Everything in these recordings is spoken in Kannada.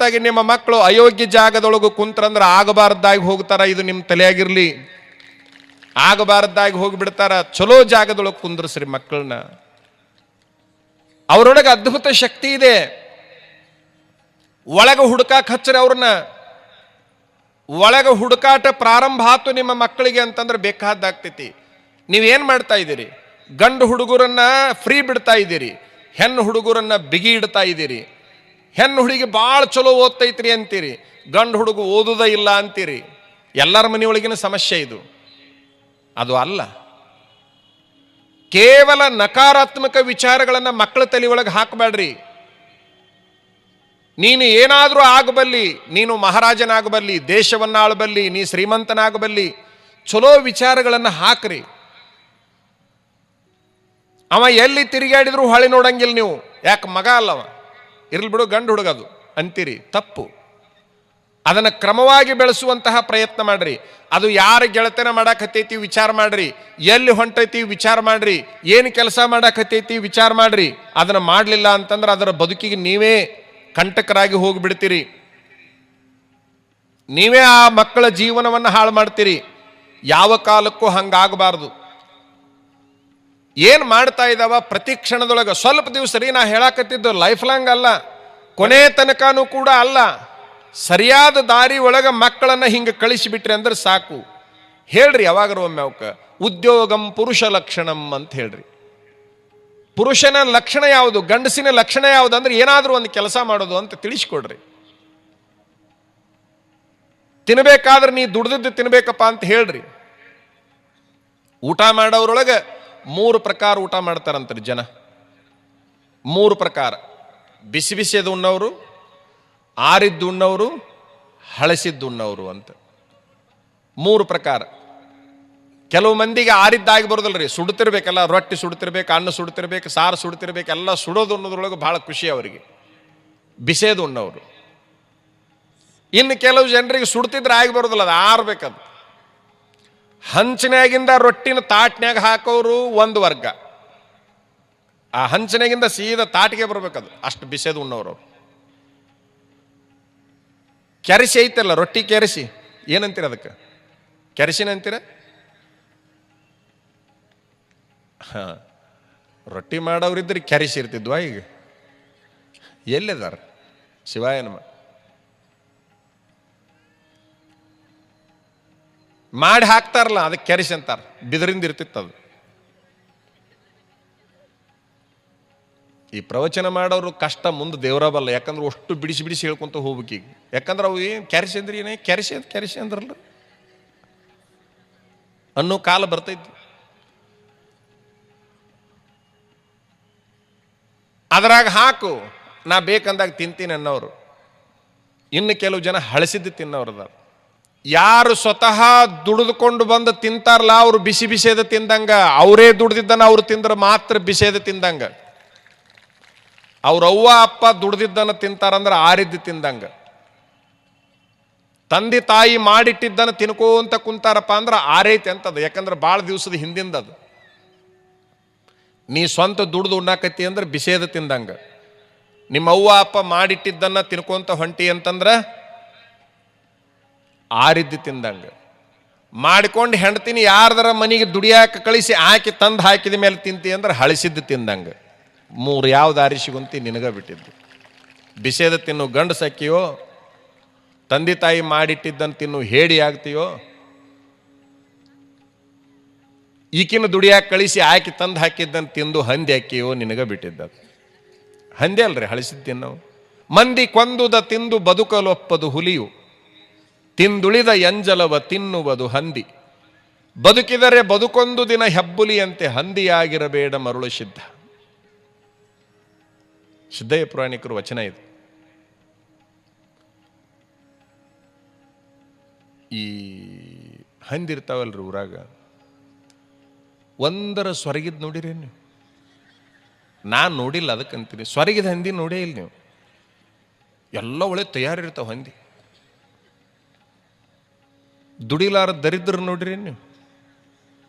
ನಿಮ್ಮ ಮಕ್ಕಳು ಅಯೋಗ್ಯ ಜಾಗದೊಳಗೆ ಕುಂತ್ರಂದ್ರೆ ಆಗಬಾರ್ದಾಗಿ ಹೋಗ್ತಾರ. ಇದು ನಿಮ್ಮ ತಲೆಯಾಗಿರ್ಲಿ. ಆಗಬಾರ್ದಾಗಿ ಹೋಗಿಬಿಡ್ತಾರ. ಚಲೋ ಜಾಗದೊಳಗೆ ಕುಂದ್ರಸ್ರಿ ಮಕ್ಕಳನ್ನ. ಅವರೊಳಗೆ ಅದ್ಭುತ ಶಕ್ತಿ ಇದೆ. ಒಳಗೆ ಹುಡುಕಾಕ್ ಹಚ್ಚರಿ ಅವ್ರನ್ನ. ಒಳಗೆ ಹುಡುಕಾಟ ಪ್ರಾರಂಭ ಆತು ನಿಮ್ಮ ಮಕ್ಕಳಿಗೆ ಅಂತಂದ್ರೆ ಬೇಕಾದ್ದಾಗ್ತೈತಿ. ನೀವೇನ್ ಮಾಡ್ತಾ ಇದ್ದೀರಿ? ಗಂಡು ಹುಡುಗರನ್ನ ಫ್ರೀ ಬಿಡ್ತಾ ಇದ್ದೀರಿ, ಹೆಣ್ಣು ಹುಡುಗರನ್ನ ಬಿಗಿ ಇಡ್ತಾ ಇದ್ದೀರಿ. ಹೆಣ್ಣು ಹುಡುಗಿ ಭಾಳ ಚಲೋ ಓದ್ತೈತ್ರಿ ಅಂತೀರಿ, ಗಂಡು ಹುಡುಗ ಓದುದ ಇಲ್ಲ ಅಂತೀರಿ. ಎಲ್ಲರ ಮನೆಯೊಳಗಿನ ಸಮಸ್ಯೆ ಇದು. ಅದು ಅಲ್ಲ. ಕೇವಲ ನಕಾರಾತ್ಮಕ ವಿಚಾರಗಳನ್ನು ಮಕ್ಕಳ ತಲೆಯೊಳಗೆ ಹಾಕಬೇಡ್ರಿ. ನೀನು ಏನಾದರೂ ಆಗಬಲ್ಲಿ, ನೀನು ಮಹಾರಾಜನಾಗಬಲ್ಲಿ, ದೇಶವನ್ನ ಆಳಬಲ್ಲಿ, ನೀ ಶ್ರೀಮಂತನಾಗಬಲ್ಲಿ, ಚಲೋ ವಿಚಾರಗಳನ್ನು ಹಾಕ್ರಿ. ಅವ ಎಲ್ಲಿ ತಿರುಗಾಡಿದ್ರು ಹೊಳೆ ನೋಡಂಗಿಲ್ಲ ನೀವು. ಯಾಕೆ? ಮಗ ಅಲ್ಲವ, ಇರ್ಲಿ ಬಿಡು, ಗಂಡು ಹುಡುಗದು ಅಂತೀರಿ. ತಪ್ಪು. ಅದನ್ನು ಕ್ರಮವಾಗಿ ಬೆಳೆಸುವಂತಹ ಪ್ರಯತ್ನ ಮಾಡ್ರಿ. ಅದು ಯಾರ ಗೆಳತನ ಮಾಡಾಕತ್ತೈತಿ ವಿಚಾರ ಮಾಡ್ರಿ. ಎಲ್ಲಿ ಹೊಂಟೈತಿ ವಿಚಾರ ಮಾಡ್ರಿ. ಏನು ಕೆಲಸ ಮಾಡಾಕತ್ತೈತಿ ವಿಚಾರ ಮಾಡ್ರಿ. ಅದನ್ನು ಮಾಡಲಿಲ್ಲ ಅಂತಂದ್ರೆ ಅದರ ಬದುಕಿಗೆ ನೀವೇ ಕಂಟಕರಾಗಿ ಹೋಗಿಬಿಡ್ತೀರಿ. ನೀವೇ ಆ ಮಕ್ಕಳ ಜೀವನವನ್ನು ಹಾಳು ಮಾಡ್ತೀರಿ. ಯಾವ ಕಾಲಕ್ಕೂ ಹಂಗಾಗಬಾರ್ದು. ಏನು ಮಾಡ್ತಾ ಇದ್ದಾವ ಪ್ರತಿ ಕ್ಷಣದೊಳಗೆ ಸ್ವಲ್ಪ ದಿವಸ ರೀ, ನಾ ಹೇಳಾಕತ್ತಿದ್ದು ಲೈಫ್ ಲಾಂಗ್ ಅಲ್ಲ, ಕೊನೆ ತನಕನೂ ಕೂಡ ಅಲ್ಲ. ಸರಿಯಾದ ದಾರಿ ಒಳಗೆ ಮಕ್ಕಳನ್ನ ಹಿಂಗೆ ಕಳಿಸಿಬಿಟ್ರಿ ಅಂದ್ರೆ ಸಾಕು. ಹೇಳ್ರಿ ಯಾವಾಗರೂ ಒಮ್ಮೆ ಅವಕ್ಕೆ ಉದ್ಯೋಗಂ ಪುರುಷ ಲಕ್ಷಣಂ ಅಂತ ಹೇಳ್ರಿ. ಪುರುಷನ ಲಕ್ಷಣ ಯಾವುದು, ಗಂಡಸಿನ ಲಕ್ಷಣ ಯಾವುದು ಅಂದ್ರೆ ಏನಾದರೂ ಒಂದು ಕೆಲಸ ಮಾಡೋದು ಅಂತ ತಿಳಿಸ್ಕೊಡ್ರಿ. ತಿನ್ಬೇಕಾದ್ರೆ ನೀ ದುಡ್ದಿದ್ದು ತಿನ್ಬೇಕಪ್ಪ ಅಂತ ಹೇಳ್ರಿ. ಊಟ ಮಾಡೋರೊಳಗೆ 3 ಪ್ರಕಾರ ಊಟ ಮಾಡ್ತಾರಂತಾರೆ ಜನ. 3 ಪ್ರಕಾರ: ಬಿಸಿ ಬಿಸಿದು ಉಣ್ಣವರು, ಆರಿದ್ದು ಉಣ್ಣವರು, ಹಳಸಿದ್ದು ಉಣ್ಣವರು ಅಂತ 3 ಪ್ರಕಾರ. ಕೆಲವು ಮಂದಿಗೆ ಆರಿದ್ದಾಗಿ ಬರೋದಲ್ರಿ, ಸುಡ್ತಿರ್ಬೇಕಲ್ಲ, ರೊಟ್ಟಿ ಸುಡ್ತಿರ್ಬೇಕು, ಅನ್ನ ಸುಡ್ತಿರ್ಬೇಕು, ಸಾರು ಸುಡ್ತಿರ್ಬೇಕು, ಎಲ್ಲ ಸುಡೋದು ಅನ್ನೋದ್ರೊಳಗೆ ಭಾಳ ಖುಷಿ ಅವರಿಗೆ, ಬಿಸೇದು ಉಣ್ಣವರು. ಇನ್ನು ಕೆಲವು ಜನರಿಗೆ ಸುಡ್ತಿದ್ರೆ ಆಗಿ ಬರೋದಿಲ್ಲ, ಅದು ಆರ್ಬೇಕದು. ಹಂಚಿನಾಗಿಂದ ರೊಟ್ಟಿನ ತಾಟ್ನ್ಯಾಗ ಹಾಕೋರು ಒಂದು ವರ್ಗ, ಆ ಹಂಚಿನಾಗಿಂದ ಸೀದಾ ತಾಟಿಗೆ ಬರ್ಬೇಕದು, ಅಷ್ಟು ಬಿಸೇದು ಉಣ್ಣವರು. ಕೆರಸಿ ಐತಲ್ಲ, ರೊಟ್ಟಿ ಕೆರಸಿ, ಏನಂತೀರ ಅದಕ್ಕೆ? ಕೆರಸಿನ ಅಂತೀರ? ಹಾ, ರೊಟ್ಟಿ ಮಾಡೋರಿದ್ರೆ ಕೆರಸಿ ಇರ್ತಿದ್ವಾ? ಈಗ ಎಲ್ಲಿದಾರ? ಶಿವಾಯ ನಮ. ಮಾಡಿ ಹಾಕ್ತಾರಲ್ಲ, ಅದಕ್ಕೆ ಕೆರಸಿ ಅಂತಾರ. ಬಿದರಿಂದ ಇರ್ತಿತ್ತದು. ಈ ಪ್ರವಚನ ಮಾಡೋರು ಕಷ್ಟ ಮುಂದೆ ದೇವರ ಬಲ್ಲ. ಯಾಕಂದ್ರೆ ಅಷ್ಟು ಬಿಡಿಸಿ ಬಿಡಿಸಿ ಹೇಳ್ಕೊಂತ ಹೋಗ್ಬೇಕು ಈಗ. ಯಾಕಂದ್ರೆ ಅವು ಏನು ಕೆರಸಿ ಅಂದ್ರೆ ಏನೇ ಕೆರಸಿ ಅಂದ್ರಲ್ಲ ಅನ್ನೋ ಕಾಲ ಬರ್ತೈತಿ. ಅದರಾಗ ಹಾಕು, ನಾ ಬೇಕಂದಾಗ ತಿಂತೀನಿ ಅನ್ನೋರು. ಇನ್ನು ಕೆಲವು ಜನ ಹಳಸಿದ್ದು ತಿನ್ನೋರದ. ಯಾರು ಸ್ವತಃ ದುಡಿದುಕೊಂಡು ಬಂದು ತಿಂತಾರಲ್ಲ, ಅವರು ಬಿಸಿ ಬಿಸಿದ ತಿಂದಂಗ. ಅವರೇ ದುಡ್ದಿದ್ದನ್ನ ಅವ್ರು ತಿಂದ್ರೆ ಮಾತ್ರ ಬಿಸಿದ ತಿಂದಂಗ. ಅವ್ರ ಅವ್ವ ಅಪ್ಪ ದುಡ್ದಿದ್ದನ್ನು ತಿಂತಾರಂದ್ರೆ ಆರಿದ್ದು ತಿಂದಂಗ. ತಂದೆ ತಾಯಿ ಮಾಡಿಟ್ಟಿದ್ದನ್ನು ತಿನ್ಕೋಂತ ಕುಂತಾರಪ್ಪ ಅಂದ್ರೆ ಆರೈತೆ ಅಂತದು. ಯಾಕಂದ್ರೆ ಭಾಳ ದಿವಸದ ಹಿಂದಿಂದದು. ನೀ ಸ್ವಂತ ದುಡ್ದು ಉಣ್ಣಾಕತ್ತಿ ಅಂದ್ರೆ ಬಿಸೇದ ತಿಂದಂಗ. ನಿಮ್ಮ ಅವ್ವ ಅಪ್ಪ ಮಾಡಿಟ್ಟಿದ್ದನ್ನು ತಿನ್ಕೋಂತ ಹೊಂಟಿ ಅಂತಂದ್ರೆ ಆರಿದ್ದು ತಿಂದಂಗ. ಮಾಡಿಕೊಂಡು ಹೆಂಡ್ತೀನಿ ಯಾರ್ದರ ಮನೆಗೆ ದುಡಿಯಾಕ ಕಳಿಸಿ ಆಕಿ ತಂದು ಹಾಕಿದ ಮೇಲೆ ತಿಂತಿ ಅಂದ್ರೆ ಹಳಿಸಿದ್ದು ತಿಂದಂಗ. 3 ಯಾವ ದಾರಿ ಸಿಗುಂತಿ ನಿನಗ ಬಿಟ್ಟಿದ್ದು. ಬಿಸೇದ ತಿನ್ನು ಗಂಡು ಸಕ್ಕಿಯೋ, ತಂದೆ ತಾಯಿ ಮಾಡಿಟ್ಟಿದ್ದನ್ನು ತಿನ್ನು ಹೇಡಿ ಆಗ್ತೀಯೋ, ಈಕಿನ ದುಡಿಯಾಕ ಕಳಿಸಿ ಆಕಿ ತಂದು ಹಾಕಿದ್ದನ್ನು ತಿಂದು ಹಂದಿ ಹಾಕಿಯೋ, ನಿನಗ ಬಿಟ್ಟಿದ್ದ. ಹಂದಿ ಅಲ್ರಿ ಹಳಿಸಿದ್ದು ತಿನ್ನವು. ಮಂದಿ ಕೊಂದುದ ತಿಂದು ಬದುಕಲೊಪ್ಪದು ಹುಲಿಯು, ತಿಂದುಳಿದ ಎಂಜಲವ ತಿನ್ನುವುದು ಹಂದಿ. ಬದುಕಿದರೆ ಬದುಕೊಂದು ದಿನ ಹೆಬ್ಬುಲಿಯಂತೆ, ಹಂದಿಯಾಗಿರಬೇಡ ಮರುಳು ಸಿದ್ಧ. ಸಿದ್ದಯ್ಯ ಪುರಾಣಿಕರು ವಚನ ಇದು. ಈ ಹಂದಿರ್ತಾವಲ್ರಿ ಊರಾಗ, ಒಂದರ ಸ್ವರ್ಗಿದ್ ನೋಡಿರಿ ನೀವು? ನಾನು ನೋಡಿಲ್ಲ, ಅದಕ್ಕಂತೀನಿ. ಸ್ವರ್ಗಿದ ಹಂದಿ ನೋಡೇ ಇಲ್ಲ ನೀವು. ಎಲ್ಲ ಒಳ್ಳೆ ತಯಾರಿರ್ತಾವ ಹಂದಿ. ದುಡಿಲಾರ ದರಿದ್ರ ನೋಡ್ರಿ ನೀವು?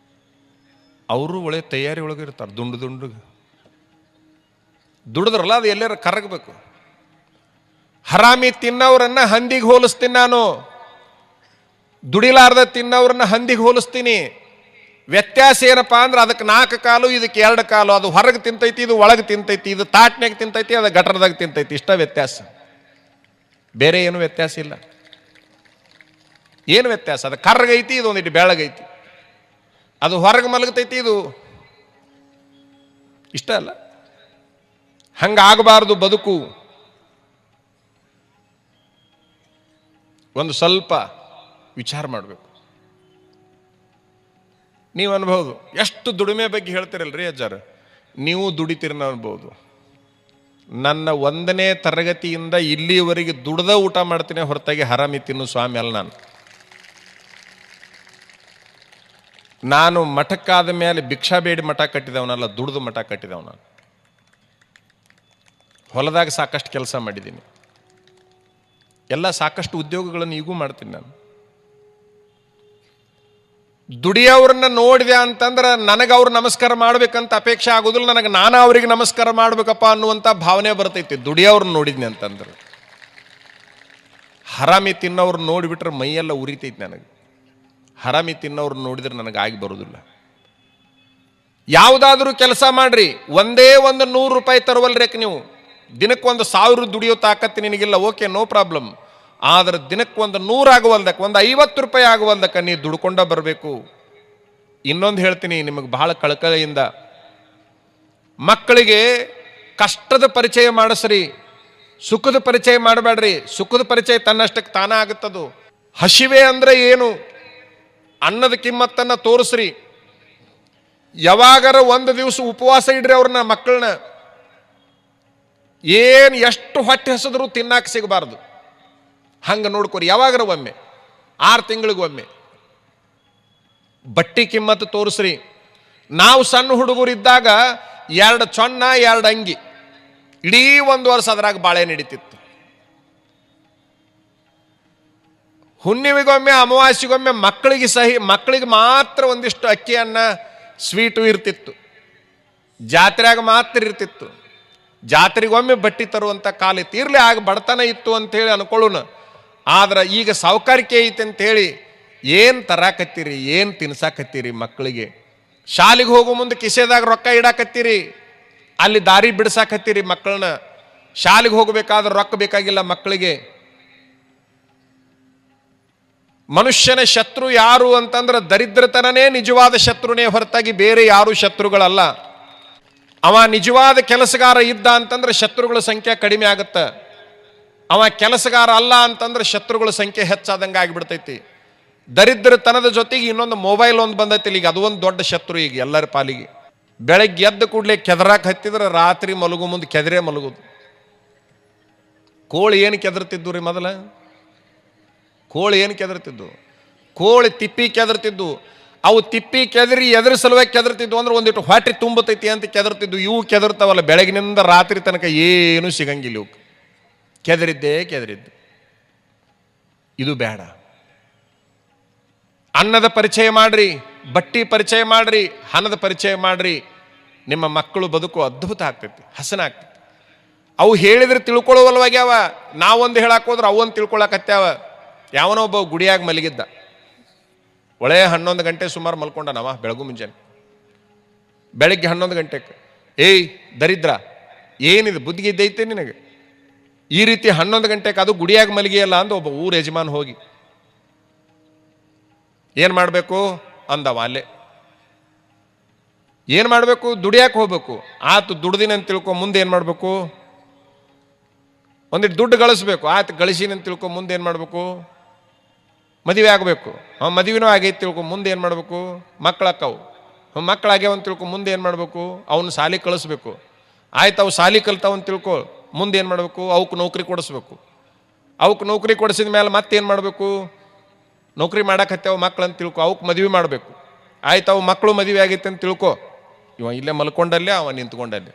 ಅವರು ಒಳ್ಳೆ ತಯಾರಿ ಒಳಗೆ ಇರ್ತಾರೆ. ದುಂಡು ದುಂಡು ದುಡಿದ್ರಲ್ಲ, ಅದು ಎಲ್ಲಾರ ಕರಗಬೇಕು. ಹರಾಮಿ ತಿನ್ನೋರನ್ನ ಹಂದಿಗೆ ಹೋಲಿಸ್ತೀನಿ ನಾನು, ದುಡಿಲಾರ್ದ ತಿನ್ನೋರನ್ನ ಹಂದಿಗೆ ಹೋಲಿಸ್ತೀನಿ. ವ್ಯತ್ಯಾಸ ಏನಪ್ಪಾ ಅಂದ್ರೆ ಅದಕ್ಕೆ 4 ಕಾಲು, ಇದಕ್ಕೆ 2 ಕಾಲು. ಅದು ಹೊರಗೆ ತಿಂತೈತಿ, ಇದು ಒಳಗೆ ತಿಂತೈತಿ. ಇದು ತಾಟ್ನಾಗ ತಿಂತೈತಿ, ಅದು ಗಟರದಾಗ ತಿಂತೈತಿ. ಇಷ್ಟ ವ್ಯತ್ಯಾಸ, ಬೇರೆ ಏನು ವ್ಯತ್ಯಾಸ ಇಲ್ಲ. ಏನು ವ್ಯತ್ಯಾಸ? ಅದು ಕರ್ರಗೈತಿ, ಇದು ಒಂದಿಟ್ಟು ಬೆಳಗೈತಿ. ಅದು ಹೊರಗೆ ಮಲಗತೈತಿ, ಇದು ಇಷ್ಟ ಅಲ್ಲ. ಹಂಗಾಗಬಾರ್ದು ಬದುಕು. ಒಂದು ಸ್ವಲ್ಪ ವಿಚಾರ ಮಾಡಬೇಕು. ನೀವು ಅನ್ಬೋದು, ಎಷ್ಟು ದುಡಿಮೆ ಬಗ್ಗೆ ಹೇಳ್ತಿರಲ್ರಿ ಅಜ್ಜಾರ, ನೀವು ದುಡಿತೀರಿ ಅನ್ಬೋದು. ನನ್ನ 1ನೇ ತರಗತಿಯಿಂದ ಇಲ್ಲಿವರೆಗೆ ದುಡ್ದ ಊಟ ಮಾಡ್ತೀನಿ, ಹೊರತಾಗಿ ಹರಾಮಿ ತಿನ್ನು ಸ್ವಾಮಿ ಅಲ್ಲ ನಾನು ಮಠಕ್ಕಾದ ಮೇಲೆ ಭಿಕ್ಷಾ ಬೇಡಿ ಮಠ ಕಟ್ಟಿದವನಲ್ಲ, ದುಡ್ದು ಮಠ ಕಟ್ಟಿದವ ನಾನು. ಹೊಲದಾಗ ಸಾಕಷ್ಟು ಕೆಲಸ ಮಾಡಿದ್ದೀನಿ, ಎಲ್ಲ ಸಾಕಷ್ಟು ಉದ್ಯೋಗಗಳನ್ನು ಈಗೂ ಮಾಡ್ತೀನಿ ನಾನು. ದುಡಿಯೋರನ್ನ ನೋಡಿದೆ ಅಂತಂದ್ರೆ ನನಗೆ ಅವ್ರು ನಮಸ್ಕಾರ ಮಾಡ್ಬೇಕಂತ ಅಪೇಕ್ಷೆ ಆಗೋದಿಲ್ಲ, ನನಗೆ ನಾನು ಅವ್ರಿಗೆ ನಮಸ್ಕಾರ ಮಾಡ್ಬೇಕಪ್ಪ ಅನ್ನುವಂಥ ಭಾವನೆ ಬರ್ತೈತಿ ದುಡಿಯೋವ್ರನ್ನ ನೋಡಿದ್ನಿ ಅಂತಂದ್ರೆ. ಹರಾಮಿ ತಿನ್ನೋರು ನೋಡಿಬಿಟ್ರೆ ಮೈಯೆಲ್ಲ ಉರಿತೈತಿ ನನಗೆ. ಹರಾಮಿ ತಿನ್ನೋರು ನೋಡಿದ್ರೆ ನನಗೆ ಆಗಿ ಬರೋದಿಲ್ಲ. ಯಾವುದಾದ್ರೂ ಕೆಲಸ ಮಾಡ್ರಿ, ಒಂದೇ ಒಂದು 100 ರೂಪಾಯಿ ತರುವಲ್ರೇಕ ನೀವು. ದಿನಕ್ಕೆ 1000 ದುಡಿಯೋ ತಾಕತ್ತು ನಿನಗಿಲ್ಲ, ಓಕೆ, ನೋ ಪ್ರಾಬ್ಲಮ್. ಆದ್ರೆ ದಿನಕ್ಕೆ 100 ಆಗುವಲ್ದಕ್ಕೆ, 50 ರೂಪಾಯಿ ಆಗುವಲ್ದಕ್ಕೆ ನೀವು ದುಡ್ಕೊಂಡ ಬರಬೇಕು. ಇನ್ನೊಂದು ಹೇಳ್ತೀನಿ ನಿಮಗೆ ಬಹಳ ಕಳಕಳಿಯಿಂದ, ಮಕ್ಕಳಿಗೆ ಕಷ್ಟದ ಪರಿಚಯ ಮಾಡಿಸ್ರಿ, ಸುಖದ ಪರಿಚಯ ಮಾಡಬೇಡ್ರಿ. ಸುಖದ ಪರಿಚಯ ತನ್ನಷ್ಟಕ್ಕೆ ತಾನೇ ಆಗುತ್ತದು. ಹಸಿವೆ ಅಂದ್ರೆ ಏನು, ಅನ್ನದ ಕಿಮ್ಮತ್ತನ್ನು ತೋರಿಸ್ರಿ. ಯಾವಾಗರ ಒಂದು ದಿವಸ ಉಪವಾಸ ಇಡ್ರಿ ಅವ್ರನ್ನ, ಮಕ್ಕಳನ್ನ. ಎಷ್ಟು ಹೊಟ್ಟೆ ಹಸಿದ್ರು ತಿನ್ನಾಕ ಸಿಗಬಾರ್ದು, ಹಂಗೆ ನೋಡ್ಕೊರಿ. ಯಾವಾಗರ ಒಮ್ಮೆ, 6 ತಿಂಗಳಿಗೊಮ್ಮೆ ಬಟ್ಟಿ ಕಿಮ್ಮತ್ತು ತೋರಿಸ್ರಿ. ನಾವು ಸಣ್ಣ ಹುಡುಗರಿದ್ದಾಗ 2 ಚೊನ್ನ 2 ಅಂಗಿ, ಇಡೀ 1 ವರ್ಷ ಅದ್ರಾಗ ಬಾಳೆ ನಡೀತಿತ್ತು. ಹುಣ್ಣಿಮೆಗೊಮ್ಮೆ ಅಮಾವಾಸ್ಯೆಗೊಮ್ಮೆ ಮಕ್ಕಳಿಗೆ ಮಾತ್ರ ಒಂದಿಷ್ಟು ಅಕ್ಕಿ ಅನ್ನ ಸ್ವೀಟು ಇರ್ತಿತ್ತು. ಜಾತ್ರೆಯಾಗ ಮಾತ್ರ ಇರ್ತಿತ್ತು. ಜಾತ್ರೆಗೊಮ್ಮೆ ಬಟ್ಟಿ ತರುವಂಥ ಕಾಲ ಇತ್ತು. ಇರಲಿ, ಆಗ ಬಡತನ ಇತ್ತು ಅಂತೇಳಿ ಅನ್ಕೊಳ್ಳೋಣ. ಆದ್ರೆ ಈಗ ಸಾವುಕಾರಿಕೆ ಐತೆ ಅಂತೇಳಿ ಏನು ತರಾಕತ್ತೀರಿ, ಏನು ತಿನ್ಸಾಕತ್ತೀರಿ ಮಕ್ಕಳಿಗೆ? ಶಾಲೆಗೆ ಹೋಗೋ ಮುಂದೆ ಕಿಸೆದಾಗ ರೊಕ್ಕ ಇಡಾಕತ್ತೀರಿ, ಅಲ್ಲಿ ದಾರಿ ಬಿಡಿಸಾಕತ್ತೀರಿ ಮಕ್ಕಳನ್ನ. ಶಾಲೆಗೆ ಹೋಗಬೇಕಾದ್ರೆ ರೊಕ್ಕ ಬೇಕಾಗಿಲ್ಲ ಮಕ್ಕಳಿಗೆ. ಮನುಷ್ಯನ ಶತ್ರು ಯಾರು ಅಂತಂದ್ರೆ ದರಿದ್ರತನನೇ ನಿಜವಾದ ಶತ್ರುನೇ ಹೊರತಾಗಿ ಬೇರೆ ಯಾರು ಶತ್ರುಗಳಲ್ಲ. ಅವ ನಿಜವಾದ ಕೆಲಸಗಾರ ಇದ್ದ ಅಂತಂದ್ರೆ ಶತ್ರುಗಳ ಸಂಖ್ಯೆ ಕಡಿಮೆ ಆಗುತ್ತೆ. ಅವ ಕೆಲಸಗಾರ ಅಲ್ಲ ಅಂತಂದ್ರೆ ಶತ್ರುಗಳ ಸಂಖ್ಯೆ ಹೆಚ್ಚಾದಂಗೆ ಆಗಿಬಿಡ್ತೈತಿ. ದರಿದ್ರತನದ ಜೊತೆಗೆ ಇನ್ನೊಂದು ಮೊಬೈಲ್ ಒಂದು ಬಂದೈತಿ ಈಗ, ಅದು ಒಂದು ದೊಡ್ಡ ಶತ್ರು ಈಗ ಎಲ್ಲರ ಪಾಲಿಗೆ. ಬೆಳಗ್ಗೆ ಎದ್ದು ಕೂಡಲೇ ಕೆದರಾಕ್ ಹತ್ತಿದ್ರೆ ರಾತ್ರಿ ಮಲಗು ಮುಂದೆ ಕೆದರೇ ಮಲಗುದು. ಕೋಳಿ ಏನು ಕೆದರ್ತಿದ್ದು ರೀ ಮೊದಲ? ಕೋಳಿ ಏನು ಕೆದರ್ತಿದ್ದು? ಕೋಳಿ ತಿಪ್ಪಿ ಕೆದರ್ತಿದ್ದು. ಅವು ತಿಪ್ಪಿ ಕೆದರಿ ಎದ್ರ ಸಲುವಾಗಿ ಕೆದರ್ತಿದ್ವು ಅಂದ್ರೆ ಒಂದಿಟ್ಟು ಹೊಟ್ಟೆ ತುಂಬತೈತಿ ಅಂತ ಕೆದರ್ತಿದ್ದು. ಇವು ಕೆದರ್ತಾವಲ್ಲ ಬೆಳಗಿನಿಂದ ರಾತ್ರಿ ತನಕ ಏನು ಸಿಗಂಗಿಲ್ಲ ಇವು. ಕೆದರಿದ್ದು. ಇದು ಬೇಡ. ಅನ್ನದ ಪರಿಚಯ ಮಾಡ್ರಿ, ಬಟ್ಟಿ ಪರಿಚಯ ಮಾಡ್ರಿ, ಹಣದ ಪರಿಚಯ ಮಾಡ್ರಿ. ನಿಮ್ಮ ಮಕ್ಕಳು ಬದುಕು ಅದ್ಭುತ ಆಗ್ತೈತಿ, ಹಸನ ಆಗ್ತೈತಿ. ಅವು ಹೇಳಿದ್ರೆ ತಿಳ್ಕೊಳ್ಳುವಲ್ವಾಗ್ಯಾವ. ನಾವೊಂದು ಹೇಳಕ್ ಹೋದ್ರೆ ಅವೊಂದು ತಿಳ್ಕೊಳಕತ್ಯಾವ. ಯಾವನೋ ಒಬ್ಬ ಗುಡಿಯಾಗ ಮಲಗಿದ್ದ, ಒಳ್ಳೆ 11 ಗಂಟೆ ಸುಮಾರು ಮಲ್ಕೊಂಡ ನಾವ ಬೆಳಗು ಮುಂಜಾನೆ. ಬೆಳಗ್ಗೆ 11 ಗಂಟೆಗೆ, ಏಯ್ ದರಿದ್ರ, ಏನಿದೆ ಬುದ್ಧಿಗಿದ್ದೈತೆ ನಿನಗೆ? ಈ ರೀತಿ 11 ಗಂಟೆಗೆ ಅದು ಗುಡಿಯಾಗ ಮಲಗಿಯಲ್ಲ ಅಂದ ಒಬ್ಬ ಊರ ಯಜಮಾನ್ ಹೋಗಿ ಏನು ಮಾಡಬೇಕು ಅಂದವ. ಅಲ್ಲೇ ಏನು ಮಾಡಬೇಕು? ದುಡಿಯಾಕೆ ಹೋಗ್ಬೇಕು. ಆತು ದುಡ್ದಿನ ಅಂತ ತಿಳ್ಕೊ, ಮುಂದೆ ಏನು ಮಾಡಬೇಕು? ಒಂದಿಟ್ಟು ದುಡ್ಡು ಗಳಿಸ್ಬೇಕು. ಆಯ್ತು ಗಳಿಸಿನ ಅಂತ ತಿಳ್ಕೊ, ಮುಂದೆ ಏನು ಮಾಡಬೇಕು? ಮದುವೆ ಆಗಬೇಕು. ಮದುವೆನೂ ಆಗೈತೆ ತಿಳ್ಕೊ, ಮುಂದೆ ಏನು ಮಾಡಬೇಕು? ಮಕ್ಕಳಕ್ಕವು. ಮಕ್ಕಳಾಗ್ಯಾವ ಅಂತ ತಿಳ್ಕೊ, ಮುಂದೆ ಏನು ಮಾಡಬೇಕು? ಅವನು ಸಾಲಿ ಕಳಿಸ್ಬೇಕು. ಆಯ್ತು ಅವು ಸಾಲಿ ಕಲ್ತಾವಂತ ತಿಳ್ಕೊ, ಮುಂದೆ ಏನು ಮಾಡಬೇಕು? ಅವಕ್ಕೆ ನೌಕರಿ ಕೊಡಿಸ್ಬೇಕು. ಅವಕ್ಕೆ ನೌಕರಿ ಕೊಡಿಸಿದ ಮೇಲೆ ಮತ್ತೇನು ಮಾಡಬೇಕು? ನೌಕರಿ ಮಾಡಕ್ಕೆ ಮಕ್ಕಳು ಅಂತ ತಿಳ್ಕೊ, ಅವಕ್ಕೆ ಮದುವೆ ಮಾಡಬೇಕು. ಆಯ್ತು ಅವು ಮಕ್ಕಳು ಮದುವೆ ಆಗೈತೆ ಅಂತ ತಿಳ್ಕೊ, ಇವ ಇಲ್ಲೇ ಮಲ್ಕೊಂಡಲ್ಲೇ ಅವ ನಿಂತ್ಕೊಂಡಲ್ಲೇ.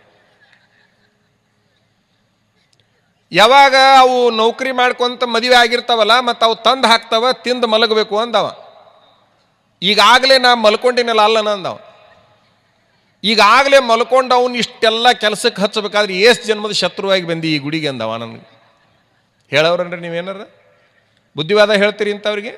ಯಾವಾಗ ಅವು ನೌಕರಿ ಮಾಡ್ಕೊಂತ ಮದುವೆ ಆಗಿರ್ತಾವಲ್ಲ, ಮತ್ತು ಅವು ತಂದು ಹಾಕ್ತಾವ, ತಿಂದು ಮಲಗಬೇಕು ಅಂದವ. ಈಗಾಗಲೇ ನಾ ಮಲ್ಕೊಂಡಿನಲ್ಲ ಅಲ್ಲನ ಅಂದವ. ಈಗಾಗಲೇ ಮಲ್ಕೊಂಡು ಅವನು ಇಷ್ಟೆಲ್ಲ ಕೆಲಸಕ್ಕೆ ಹಚ್ಚಬೇಕಾದ್ರೆ ಎಷ್ಟು ಜನ್ಮದ ಶತ್ರುವಾಗಿ ಬಂದು ಈ ಗುಡಿಗೆ ಅಂದವ ನನಗೆ. ಹೇಳೋರನ್ರಿ ನೀವೇನಾರ ಬುದ್ಧಿವಾದ ಹೇಳ್ತೀರಿ ಇಂಥವ್ರಿಗೆ?